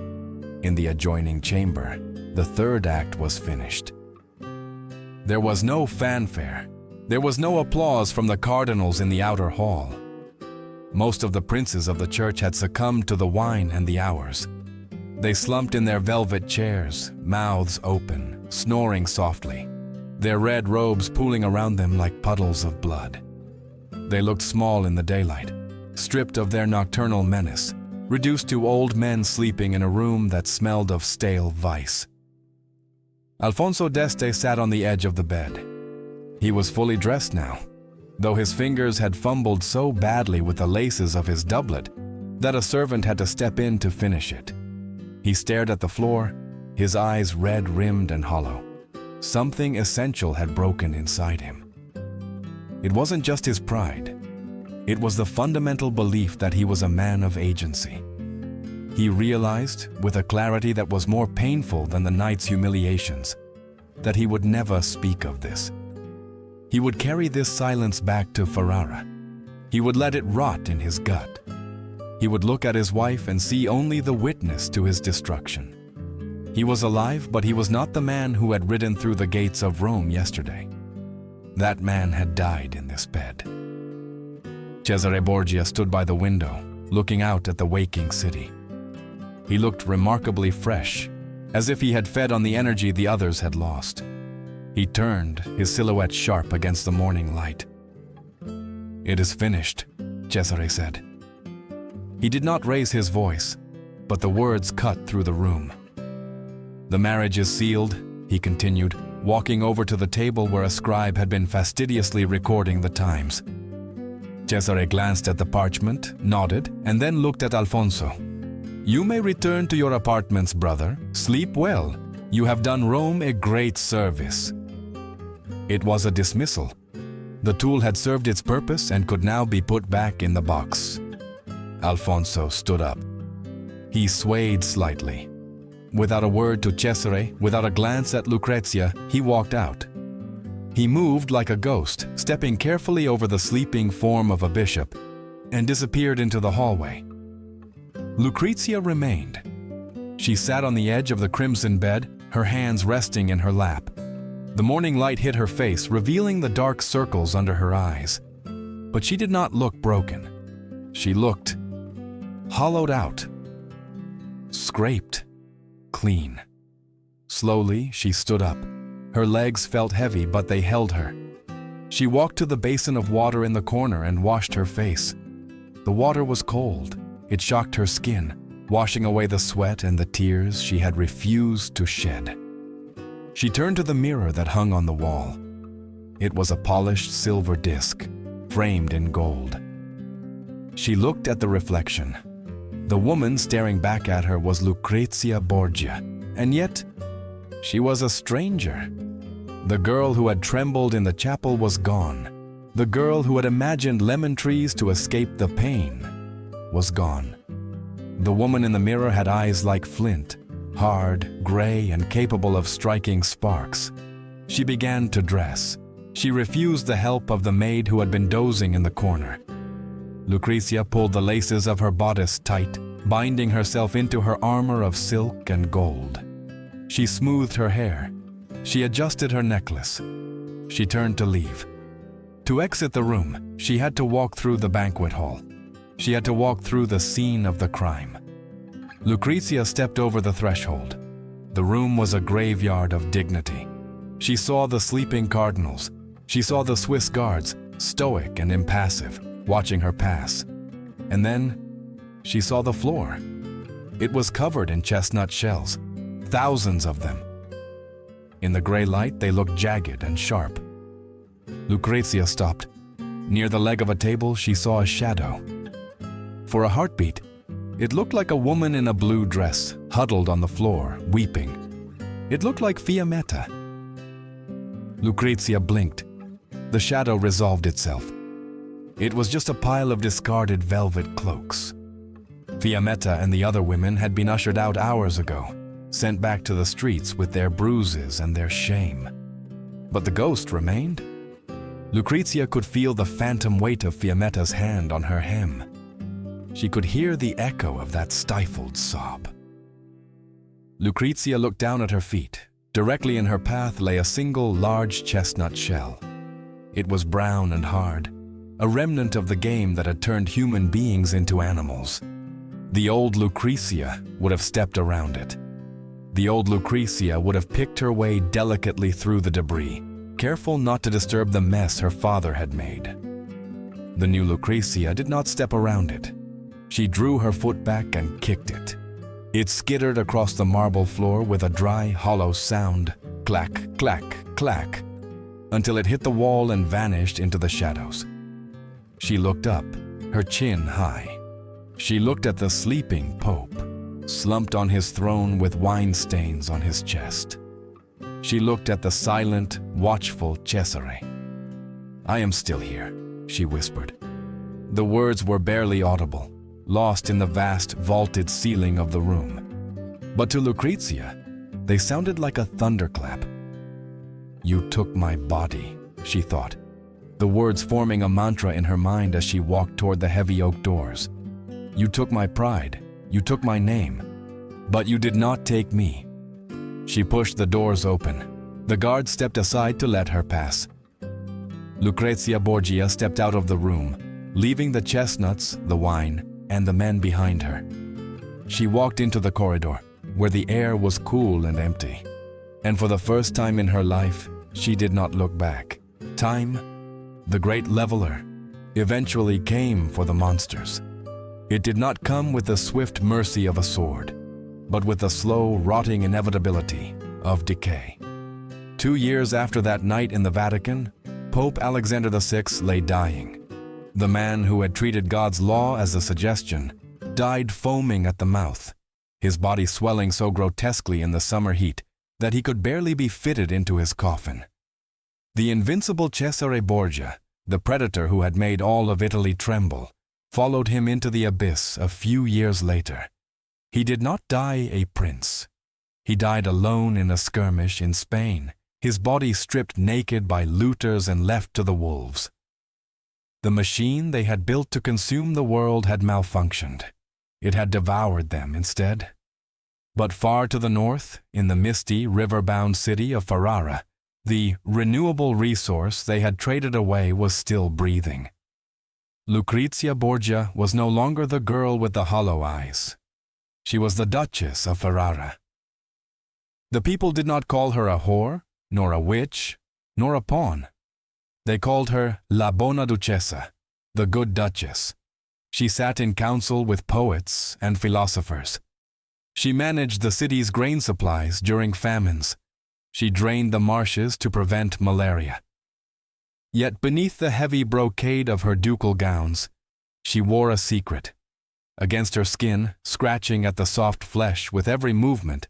In the adjoining chamber, the third act was finished. There was no fanfare. There was no applause from the cardinals in the outer hall. Most of the princes of the church had succumbed to the wine and the hours. They slumped in their velvet chairs, mouths open, snoring softly, their red robes pooling around them like puddles of blood. They looked small in the daylight, stripped of their nocturnal menace, reduced to old men sleeping in a room that smelled of stale vice. Alfonso d'Este sat on the edge of the bed. He was fully dressed now, though his fingers had fumbled so badly with the laces of his doublet that a servant had to step in to finish it. He stared at the floor, his eyes red-rimmed and hollow. Something essential had broken inside him. It wasn't just his pride. It was the fundamental belief that he was a man of agency. He realized, with a clarity that was more painful than the night's humiliations, that he would never speak of this. He would carry this silence back to Ferrara. He would let it rot in his gut. He would look at his wife and see only the witness to his destruction. He was alive, but he was not the man who had ridden through the gates of Rome yesterday. That man had died in this bed. Cesare Borgia stood by the window, looking out at the waking city. He looked remarkably fresh, as if he had fed on the energy the others had lost. He turned, his silhouette sharp against the morning light. "It is finished," Cesare said. He did not raise his voice, but the words cut through the room. "The marriage is sealed," he continued, walking over to the table where a scribe had been fastidiously recording the times. Cesare glanced at the parchment, nodded, and then looked at Alfonso. "You may return to your apartments, brother. Sleep well. You have done Rome a great service." It was a dismissal. The tool had served its purpose and could now be put back in the box. Alfonso stood up. He swayed slightly. Without a word to Cesare, without a glance at Lucrezia, he walked out. He moved like a ghost, stepping carefully over the sleeping form of a bishop, and disappeared into the hallway. Lucrezia remained. She sat on the edge of the crimson bed, her hands resting in her lap. The morning light hit her face, revealing the dark circles under her eyes. But she did not look broken. She looked hollowed out, scraped, clean. Slowly, she stood up. Her legs felt heavy, but they held her. She walked to the basin of water in the corner and washed her face. The water was cold. It shocked her skin, washing away the sweat and the tears she had refused to shed. She turned to the mirror that hung on the wall. It was a polished silver disc, framed in gold. She looked at the reflection. The woman staring back at her was Lucrezia Borgia, and yet She was a stranger. The girl who had trembled in the chapel was gone. The girl who had imagined lemon trees to escape the pain was gone. The woman in the mirror had eyes like flint, hard, gray, and capable of striking sparks. She began to dress. She refused the help of the maid who had been dozing in the corner. Lucrezia pulled the laces of her bodice tight, binding herself into her armor of silk and gold. She smoothed her hair. She adjusted her necklace. She turned to leave. To exit the room, she had to walk through the banquet hall. She had to walk through the scene of the crime. Lucrezia stepped over the threshold. The room was a graveyard of dignity. She saw the sleeping cardinals. She saw the Swiss guards, stoic and impassive, watching her pass. And then she saw the floor. It was covered in chestnut shells, thousands of them. In the gray light, they looked jagged and sharp. Lucrezia stopped. Near the leg of a table, she saw a shadow. For a heartbeat, it looked like a woman in a blue dress, huddled on the floor, weeping. It looked like Fiammetta. Lucrezia blinked. The shadow resolved itself. It was just a pile of discarded velvet cloaks. Fiammetta and the other women had been ushered out hours ago, sent back to the streets with their bruises and their shame. But the ghost remained. Lucrezia could feel the phantom weight of Fiammetta's hand on her hem. She could hear the echo of that stifled sob. Lucrezia looked down at her feet. Directly in her path lay a single large chestnut shell. It was brown and hard, a remnant of the game that had turned human beings into animals. The old Lucrezia would have stepped around it. The old Lucrezia would have picked her way delicately through the debris, careful not to disturb the mess her father had made. The new Lucrezia did not step around it. She drew her foot back and kicked it. It skittered across the marble floor with a dry, hollow sound, clack, clack, clack, until it hit the wall and vanished into the shadows. She looked up, her chin high. She looked at the sleeping Pope, slumped on his throne with wine stains on his chest. She looked at the silent, watchful Cesare. "I am still here," she whispered. The words were barely audible, lost in the vast, vaulted ceiling of the room. But to Lucrezia, they sounded like a thunderclap. "You took my body," she thought, the words forming a mantra in her mind as she walked toward the heavy oak doors. "You took my pride, you took my name, but you did not take me." She pushed the doors open. The guard stepped aside to let her pass. Lucrezia Borgia stepped out of the room, leaving the chestnuts, the wine, and the men behind her. She walked into the corridor, where the air was cool and empty. And for the first time in her life, she did not look back. Time, the great leveler, eventually came for the monsters. It did not come with the swift mercy of a sword, but with the slow, rotting inevitability of decay. 2 years after that night in the Vatican, Pope Alexander VI lay dying. The man who had treated God's law as a suggestion died foaming at the mouth, his body swelling so grotesquely in the summer heat that he could barely be fitted into his coffin. The invincible Cesare Borgia, the predator who had made all of Italy tremble, followed him into the abyss a few years later. He did not die a prince. He died alone in a skirmish in Spain, his body stripped naked by looters and left to the wolves. The machine they had built to consume the world had malfunctioned. It had devoured them instead. But far to the north, in the misty, river-bound city of Ferrara, the renewable resource they had traded away was still breathing. Lucrezia Borgia was no longer the girl with the hollow eyes. She was the Duchess of Ferrara. The people did not call her a whore, nor a witch, nor a pawn. They called her La Bona Duchessa, the Good Duchess. She sat in council with poets and philosophers. She managed the city's grain supplies during famines. She drained the marshes to prevent malaria. Yet beneath the heavy brocade of her ducal gowns, she wore a secret. Against her skin, scratching at the soft flesh with every movement,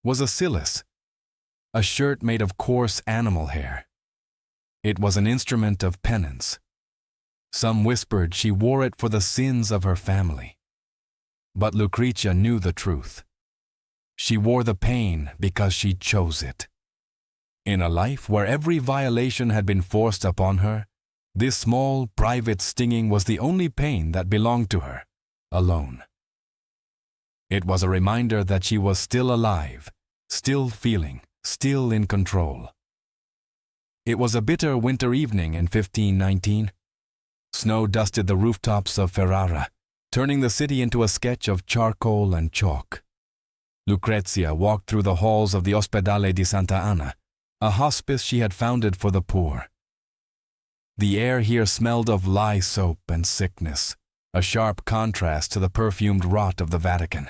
was a Silas, a shirt made of coarse animal hair. It was an instrument of penance. Some whispered she wore it for the sins of her family. But Lucrezia knew the truth. She wore the pain because she chose it. In a life where every violation had been forced upon her, this small, private stinging was the only pain that belonged to her, alone. It was a reminder that she was still alive, still feeling, still in control. It was a bitter winter evening in 1519. Snow dusted the rooftops of Ferrara, turning the city into a sketch of charcoal and chalk. Lucrezia walked through the halls of the Ospedale di Santa Anna, a hospice she had founded for the poor. The air here smelled of lye soap and sickness, a sharp contrast to the perfumed rot of the Vatican.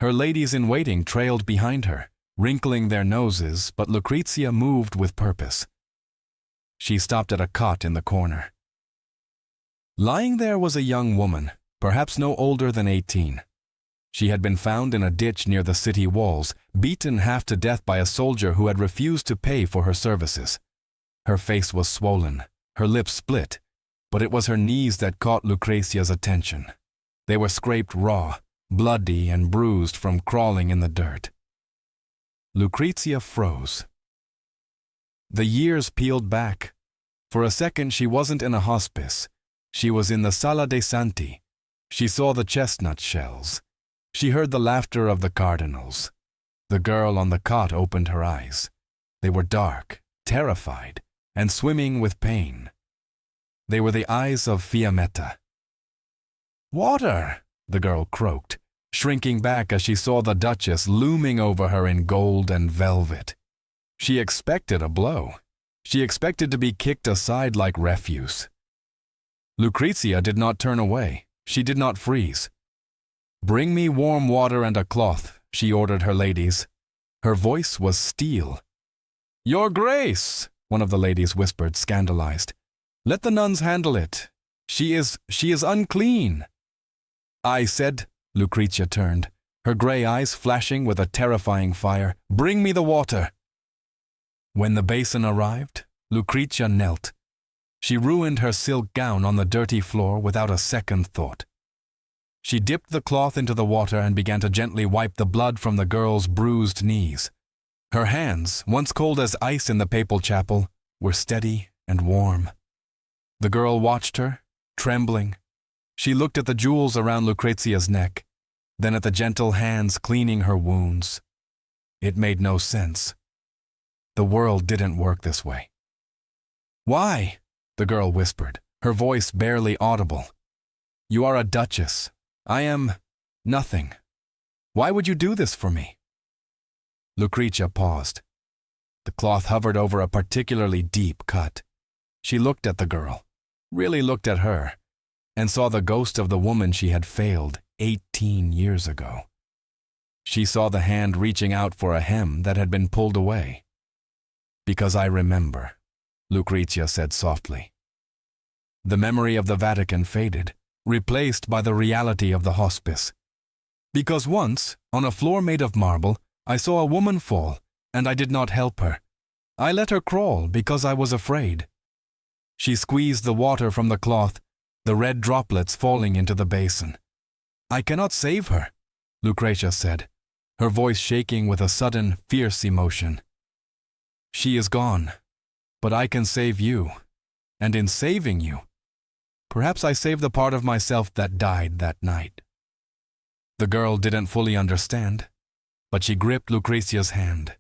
Her ladies-in-waiting trailed behind her, wrinkling their noses, but Lucrezia moved with purpose. She stopped at a cot in the corner. Lying there was a young woman, perhaps no older than 18. She had been found in a ditch near the city walls, beaten half to death by a soldier who had refused to pay for her services. Her face was swollen, her lips split, but it was her knees that caught Lucrezia's attention. They were scraped raw, bloody and bruised from crawling in the dirt. Lucrezia froze. The years peeled back. For a second she wasn't in a hospice. She was in the Sala dei Santi. She saw the chestnut shells. She heard the laughter of the cardinals. The girl on the cot opened her eyes. They were dark, terrified, and swimming with pain. They were the eyes of Fiammetta. "Water!" the girl croaked, shrinking back as she saw the Duchess looming over her in gold and velvet. She expected a blow. She expected to be kicked aside like refuse. Lucrezia did not turn away. She did not freeze. "Bring me warm water and a cloth," she ordered her ladies. Her voice was steel. "Your Grace," one of the ladies whispered, scandalized. "Let the nuns handle it. She is unclean." "I said," Lucrezia turned, her gray eyes flashing with a terrifying fire, "bring me the water." When the basin arrived, Lucrezia knelt. She ruined her silk gown on the dirty floor without a second thought. She dipped the cloth into the water and began to gently wipe the blood from the girl's bruised knees. Her hands, once cold as ice in the papal chapel, were steady and warm. The girl watched her, trembling. She looked at the jewels around Lucrezia's neck, then at the gentle hands cleaning her wounds. It made no sense. The world didn't work this way. "Why?" the girl whispered, her voice barely audible. "You are a duchess. I am nothing. Why would you do this for me?" Lucrezia paused. The cloth hovered over a particularly deep cut. She looked at the girl, really looked at her, and saw the ghost of the woman she had failed 18 years ago. She saw the hand reaching out for a hem that had been pulled away. "Because I remember," Lucrezia said softly. The memory of the Vatican faded, replaced by the reality of the hospice. "Because once, on a floor made of marble, I saw a woman fall, and I did not help her. I let her crawl because I was afraid." She squeezed the water from the cloth, the red droplets falling into the basin. "I cannot save her," Lucrezia said, her voice shaking with a sudden, fierce emotion. "She is gone, but I can save you, and in saving you, perhaps I save the part of myself that died that night." The girl didn't fully understand, but she gripped Lucrezia's hand.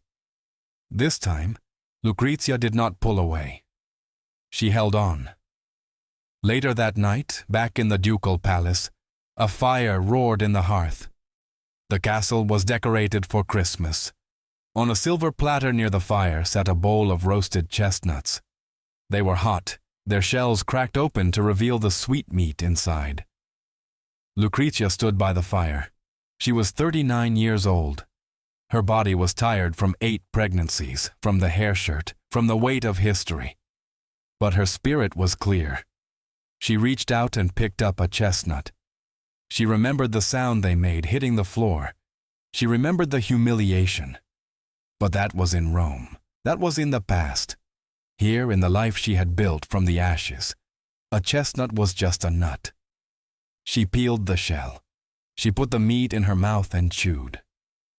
This time, Lucrezia did not pull away. She held on. Later that night, back in the ducal palace, a fire roared in the hearth. The castle was decorated for Christmas. On a silver platter near the fire sat a bowl of roasted chestnuts. They were hot, their shells cracked open to reveal the sweetmeat inside. Lucrezia stood by the fire. She was 39 years old. Her body was tired from 8 pregnancies, from the hair shirt, from the weight of history. But her spirit was clear. She reached out and picked up a chestnut. She remembered the sound they made hitting the floor. She remembered the humiliation. But that was in Rome. That was in the past. Here, in the life she had built from the ashes, a chestnut was just a nut. She peeled the shell. She put the meat in her mouth and chewed.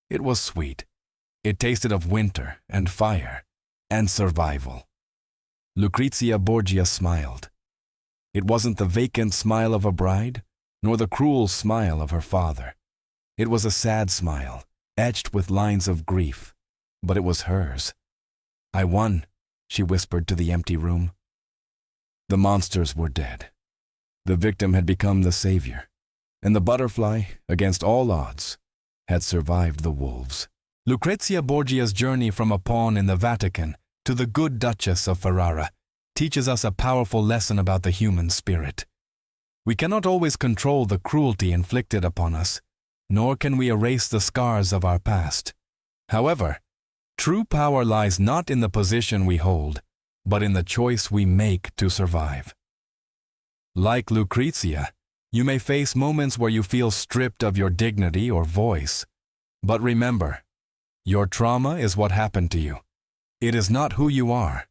It was sweet. It tasted of winter and fire and survival. Lucrezia Borgia smiled. It wasn't the vacant smile of a bride, nor the cruel smile of her father. It was a sad smile, etched with lines of grief, but it was hers. "I won," she whispered to the empty room. The monsters were dead. The victim had become the savior, and the butterfly, against all odds, had survived the wolves. Lucrezia Borgia's journey from a pawn in the Vatican to the good Duchess of Ferrara teaches us a powerful lesson about the human spirit. We cannot always control the cruelty inflicted upon us, nor can we erase the scars of our past. However, true power lies not in the position we hold, but in the choice we make to survive. Like Lucrezia, you may face moments where you feel stripped of your dignity or voice. But remember, your trauma is what happened to you. It is not who you are.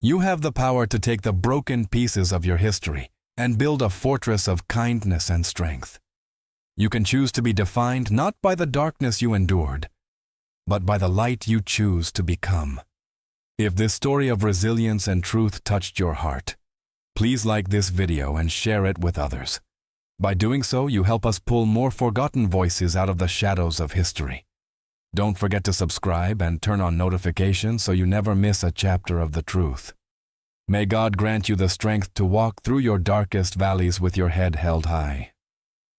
You have the power to take the broken pieces of your history and build a fortress of kindness and strength. You can choose to be defined not by the darkness you endured, but by the light you choose to become. If this story of resilience and truth touched your heart, please like this video and share it with others. By doing so, you help us pull more forgotten voices out of the shadows of history. Don't forget to subscribe and turn on notifications so you never miss a chapter of the truth. May God grant you the strength to walk through your darkest valleys with your head held high.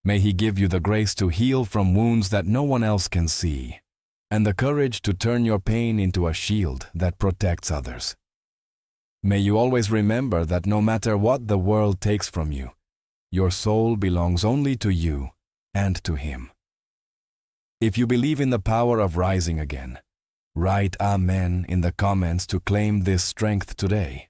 May He give you the grace to heal from wounds that no one else can see, and the courage to turn your pain into a shield that protects others. May you always remember that no matter what the world takes from you, your soul belongs only to you and to Him. If you believe in the power of rising again, write Amen in the comments to claim this strength today.